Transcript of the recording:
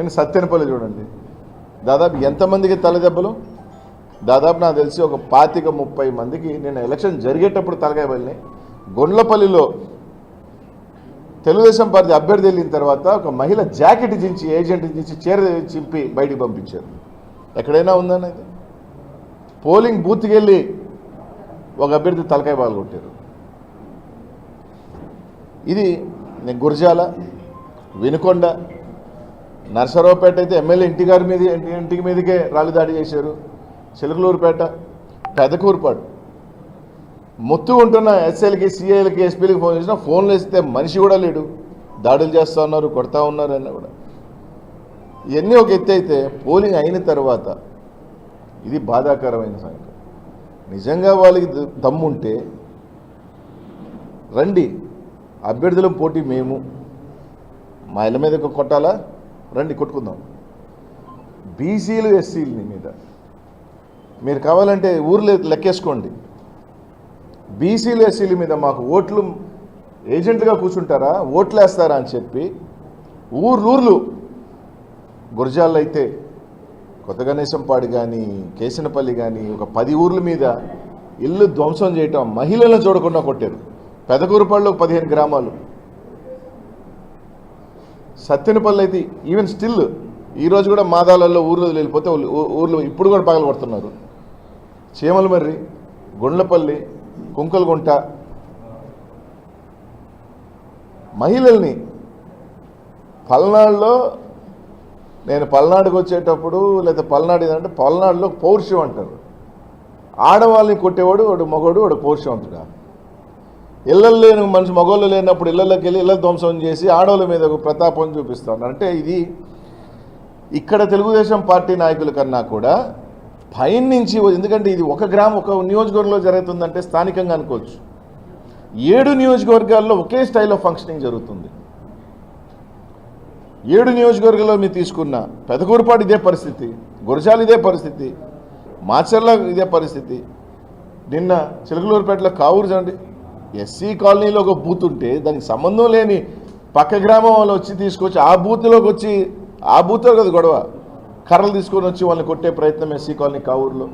నేను సత్యనపల్లి చూడండి, దాదాపు ఎంతమందికి తలదెబ్బలు, దాదాపు నాకు తెలిసి ఒక 25-30 మందికి నేను ఎలక్షన్ జరిగేటప్పుడు తలకాయ వెళ్ళినాయి. గొండ్లపల్లిలో తెలుగుదేశం పార్టీ అభ్యర్థి వెళ్ళిన తర్వాత ఒక మహిళ జాకెట్ చించి, ఏజెంట్ చించి, చీర చింపి బయటికి పంపించారు. ఎక్కడైనా ఉందనేది? పోలింగ్ బూత్కి వెళ్ళి ఒక అభ్యర్థి తలకాయ పాల్గొట్టారు. ఇది నేను గురజాల, వినుకొండ, నర్సరావుపేట అయితే ఎమ్మెల్యే ఇంటికి మీదకే రాళ్ళు దాడి చేశారు. చిలకలూరుపేట, పెదకూరుపాడు, మొత్తు ఉంటున్న ఎస్ఐలకి, సిఐలకి, ఎస్పీలకి ఫోన్ చేసినా ఫోన్లు వేస్తే మనిషి కూడా లేడు. దాడులు చేస్తూ ఉన్నారు, కొడతా ఉన్నారు అన్న కూడా. ఇవన్నీ ఒక ఎత్తి అయితే పోలింగ్ అయిన తర్వాత ఇది బాధాకరమైన సంగతి. నిజంగా వాళ్ళకి దమ్ముంటే రండి, అభ్యర్థుల పోటీ మేము, మా ఇళ్ళ మీద కొట్టాలా, రండి కొట్టుకుందాం. బీసీలు ఎస్సీల మీద మీరు కావాలంటే ఊర్లో లెక్కేసుకోండి. బీసీలు ఎస్సీల మీద మాకు ఓట్లు ఏజెంట్గా కూర్చుంటారా, ఓట్లు వేస్తారా అని చెప్పి ఊర్లు గురజాల్లో అయితే కొత్తగణేశంపాడు కానీ, కేసనపల్లి కానీ ఒక 10 ఊర్ల మీద ఇల్లు ధ్వంసం చేయటం, మహిళలను చూడకుండా కొట్టారు. పెదకూరుపాడులో 15 గ్రామాలు, సత్యనపల్లి అయితే ఈవెన్ స్టిల్ ఈరోజు కూడా మాదాలలో ఊర్లో వెళ్ళిపోతే ఊర్లో ఇప్పుడు కూడా పగలు కొడుతున్నారు. చీమలమర్రి, గుండ్లపల్లి, కుంకలగుంట మహిళల్ని పల్నాడులో, నేను పల్నాడుకు వచ్చేటప్పుడు లేదా పల్నాడు ఏదంటే పల్నాడులో పౌరుషం అంటారు. ఆడవాళ్ళని కొట్టేవాడు వాడు మగవాడు, వాడు పౌరుషవంతుడా. ఇళ్ళల్లో లేని మనిషి మగవాళ్ళు లేనప్పుడు ఇళ్ళలోకి వెళ్ళి ఇళ్ళ ధ్వంసం చేసి ఆడవాళ్ళ మీద ఒక ప్రతాపం చూపిస్తూ ఉన్నారు. అంటే ఇది ఇక్కడ తెలుగుదేశం పార్టీ నాయకుల కన్నా కూడా పైన నుంచి, ఎందుకంటే ఇది ఒక నియోజకవర్గంలో జరుగుతుందంటే స్థానికంగా అనుకోవచ్చు. 7 నియోజకవర్గాల్లో ఒకే స్టైల్ ఆఫ్ ఫంక్షనింగ్ జరుగుతుంది. 7 నియోజకవర్గాల్లో మీరు తీసుకున్న పెదకూరుపాడు ఇదే పరిస్థితి, గురజాల ఇదే పరిస్థితి, మాచర్ల ఇదే పరిస్థితి. నిన్న చిలకలూరుపేటలో కావూరు చూడండి, ఎస్సీ కాలనీలో ఒక బూత్ ఉంటే దానికి సంబంధం లేని పక్క గ్రామం వాళ్ళు వచ్చి తీసుకొచ్చి ఆ బూత్లోకి వచ్చి, ఆ బూత్లో కదా గొడవ, కర్రలు తీసుకొని వచ్చి వాళ్ళని కొట్టే ప్రయత్నం ఎస్సీ కాలనీ కావూరులో.